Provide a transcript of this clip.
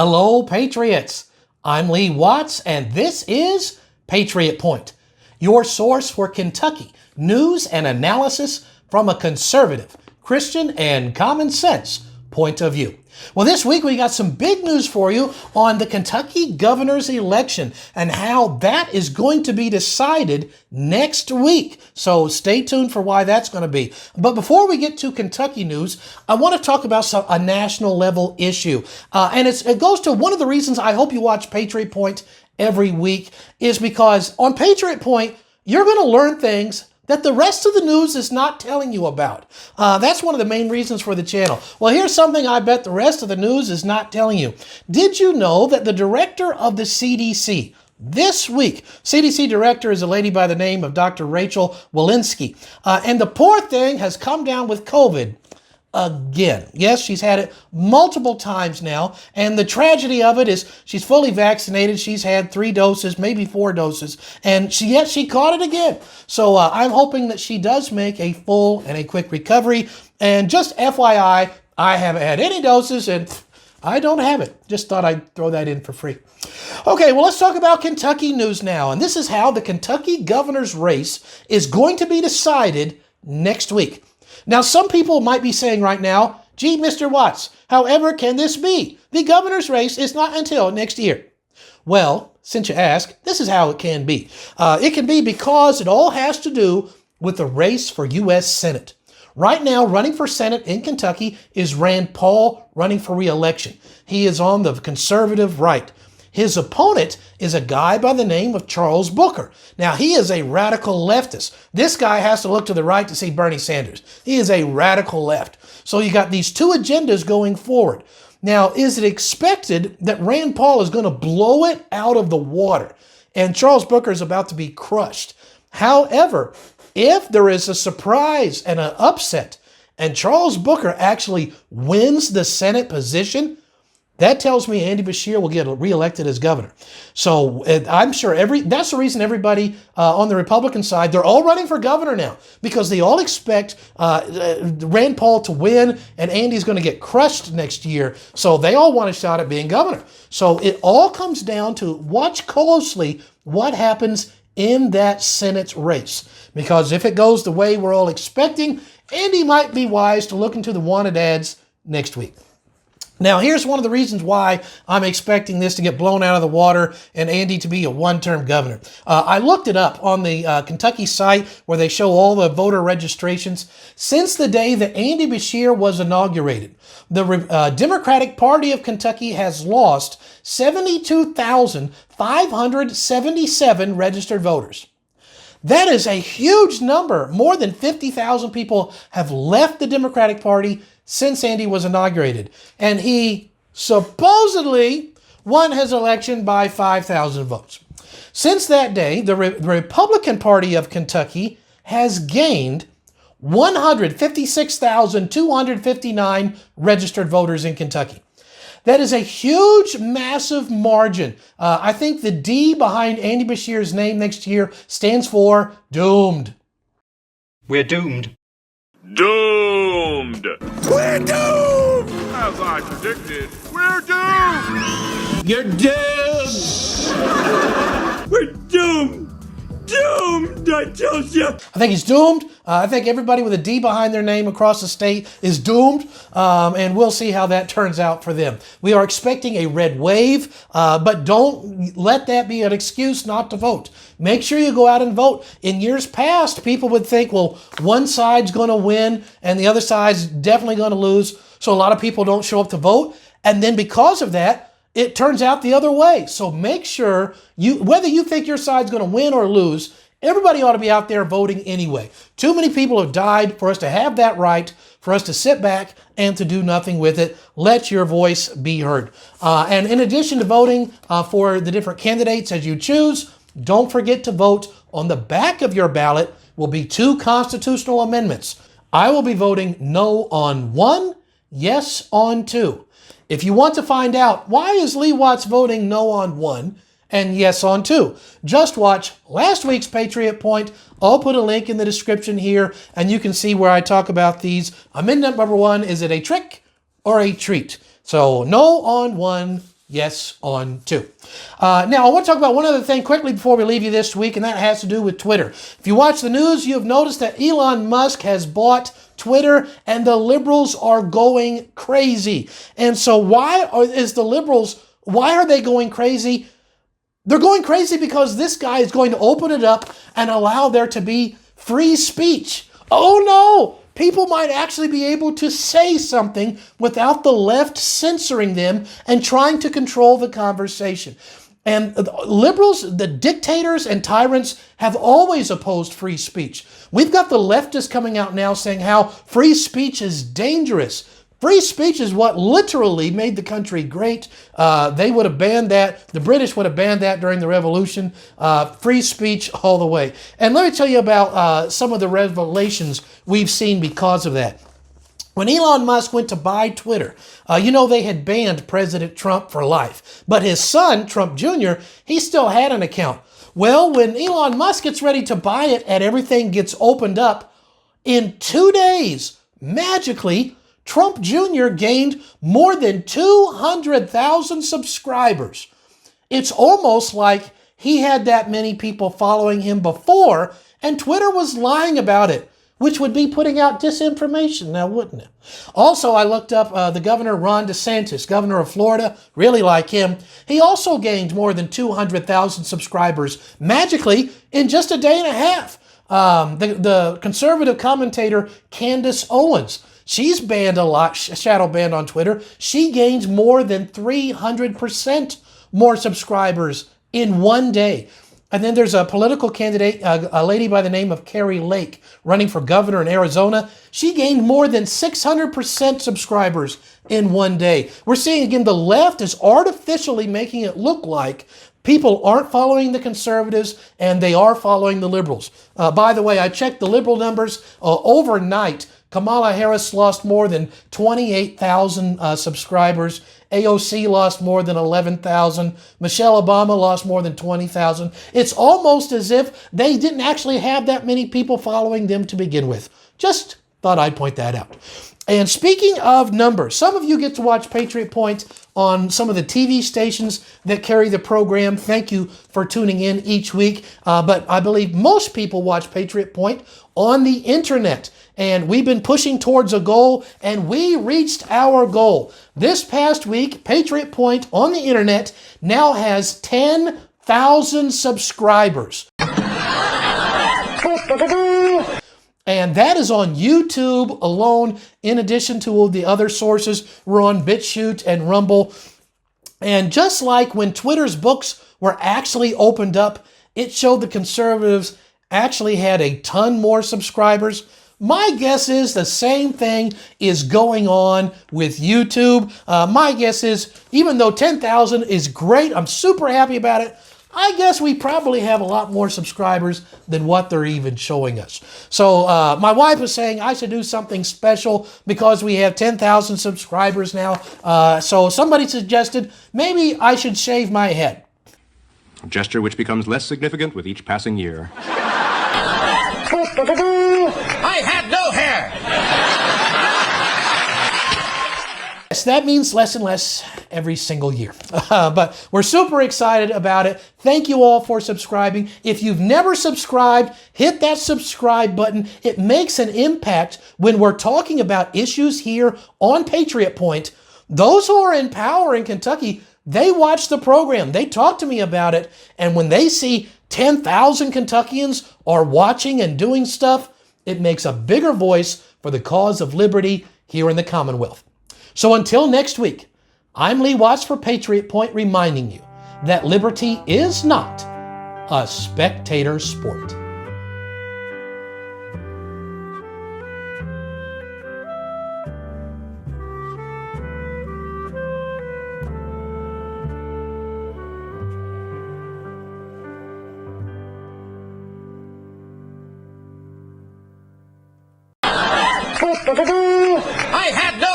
Hello, Patriots. I'm Lee Watts, and this is Patriot Point, your source for Kentucky news and analysis from a conservative, Christian, and common sense point of view. Well, this week we got some big news for you on the Kentucky governor's election and how that is going to be decided next week. So stay tuned for why that's going to be. But before we get to Kentucky news, I want to talk about a national level issue. And it goes to one of the reasons I hope you watch Patriot Point every week is because on Patriot Point, you're going to learn things that the rest of the news is not telling you about. That's one of the main reasons for the channel. Well, here's something I bet the rest of the news is not telling you. Did you know that the director of the CDC this week, CDC director is a lady by the name of Dr. Rachel Walensky, and the poor thing has come down with COVID again. Yes, she's had it multiple times now, and the tragedy of it is she's fully vaccinated. She's had 3 doses, maybe 4 doses, and she caught it again. So I'm hoping that she does make a full and a quick recovery. And just FYI, I haven't had any doses, and I don't have it. Just thought I'd throw that in for free. Okay, well, let's talk about Kentucky news now. And this is how the Kentucky governor's race is going to be decided next week. Now, some people might be saying right now, gee, Mr. Watts, however can this be? The governor's race is not until next year. Well, since you ask, this is how it can be. It can be because it all has to do with the race for U.S. Senate. Right now, running for Senate in Kentucky is Rand Paul running for re-election. He is on the conservative right. His opponent is a guy by the name of Charles Booker. Now, he is a radical leftist. This guy has to look to the right to see Bernie Sanders. He is a radical left. So you got these 2 agendas going forward. Now, is it expected that Rand Paul is going to blow it out of the water and Charles Booker is about to be crushed? However, if there is a surprise and an upset and Charles Booker actually wins the Senate position, that tells me Andy Beshear will get reelected as governor. So I'm sure that's the reason everybody on the Republican side, they're all running for governor now because they all expect Rand Paul to win and Andy's going to get crushed next year. So they all want a shot at being governor. So it all comes down to watch closely what happens in that Senate race. Because if it goes the way we're all expecting, Andy might be wise to look into the wanted ads next week. Now, here's one of the reasons why I'm expecting this to get blown out of the water and Andy to be a one-term governor. I looked it up on the Kentucky site where they show all the voter registrations. Since the day that Andy Beshear was inaugurated, the Democratic Party of Kentucky has lost 72,577 registered voters. That is a huge number. More than 50,000 people have left the Democratic Party since Andy was inaugurated. And he supposedly won his election by 5,000 votes. Since that day, the Republican Party of Kentucky has gained 156,259 registered voters in Kentucky. That is a huge, massive margin. I think the D behind Andy Beshear's name next year stands for doomed. We're doomed. Doomed! We're doomed! As I predicted, we're doomed! You're doomed! We're doomed! Doomed, I tell you! I think he's doomed. I think everybody with a D behind their name across the state is doomed, and we'll see how that turns out for them. We are expecting a red wave, but don't let that be an excuse not to vote. Make sure you go out and vote. In years past, people would think, well, one side's going to win and the other side's definitely going to lose, so a lot of people don't show up to vote, and then because of that, it turns out the other way. So make sure, whether you think your side's going to win or lose, everybody ought to be out there voting anyway. Too many people have died for us to have that right, for us to sit back and to do nothing with it. Let your voice be heard. And in addition to voting for the different candidates as you choose, don't forget to vote. On the back of your ballot will be 2 constitutional amendments. I will be voting no on 1, yes on 2. If you want to find out why is Lee Watts voting no on 1 and yes on 2, just watch last week's Patriot Point. I'll put a link in the description here and you can see where I talk about these. Amendment number 1, is it a trick or a treat? So no on 1, Yes, on 2. Now, I want to talk about one other thing quickly before we leave you this week, and that has to do with Twitter. If you watch the news, you have noticed that Elon Musk has bought Twitter, and the liberals are going crazy. And so why are they going crazy? They're going crazy because this guy is going to open it up and allow there to be free speech. Oh no! People might actually be able to say something without the left censoring them and trying to control the conversation. And liberals, the dictators and tyrants have always opposed free speech. We've got the leftists coming out now saying how free speech is dangerous. Free speech is what literally made the country great. They would have banned that. The British would have banned that during the Revolution. Free speech all the way. And let me tell you about some of the revelations we've seen because of that. When Elon Musk went to buy Twitter, they had banned President Trump for life. But his son, Trump Jr., he still had an account. Well, when Elon Musk gets ready to buy it and everything gets opened up, in 2 days, magically, Trump Jr. gained more than 200,000 subscribers. It's almost like he had that many people following him before, and Twitter was lying about it, which would be putting out disinformation now, wouldn't it? Also, I looked up the governor, Ron DeSantis, governor of Florida, really like him. He also gained more than 200,000 subscribers magically in just a day and a half. The conservative commentator Candace Owens, she's banned a lot, shadow banned on Twitter. She gained more than 300% more subscribers in one day. And then there's a political candidate, a lady by the name of Carrie Lake, running for governor in Arizona. She gained more than 600% subscribers in one day. We're seeing, again, the left is artificially making it look like people aren't following the conservatives and they are following the liberals. By the way, I checked the liberal numbers overnight. Kamala Harris lost more than 28,000 subscribers. AOC lost more than 11,000. Michelle Obama lost more than 20,000. It's almost as if they didn't actually have that many people following them to begin with. Just thought I'd point that out. And speaking of numbers, some of you get to watch Patriot Point on some of the TV stations that carry the program. Thank you for tuning in each week. But I believe most people watch Patriot Point on the internet. And we've been pushing towards a goal, and we reached our goal. This past week, Patriot Point on the internet now has 10,000 subscribers. And that is on YouTube alone, in addition to all the other sources. We're on BitChute and Rumble. And just like when Twitter's books were actually opened up, it showed the conservatives actually had a ton more subscribers. My guess is the same thing is going on with YouTube. My guess is, even though 10,000 is great, I'm super happy about it, I guess we probably have a lot more subscribers than what they're even showing us. So my wife was saying I should do something special because we have 10,000 subscribers now. So somebody suggested maybe I should shave my head. A gesture which becomes less significant with each passing year. I have no hair! Yes, that means less and less every single year. But we're super excited about it. Thank you all for subscribing. If you've never subscribed, hit that subscribe button. It makes an impact when we're talking about issues here on Patriot Point. Those who are in power in Kentucky, they watch the program. They talk to me about it. And when they see 10,000 Kentuckians are watching and doing stuff, it makes a bigger voice for the cause of liberty here in the Commonwealth. So until next week, I'm Lee Watts for Patriot Point, reminding you that liberty is not a spectator sport. I have no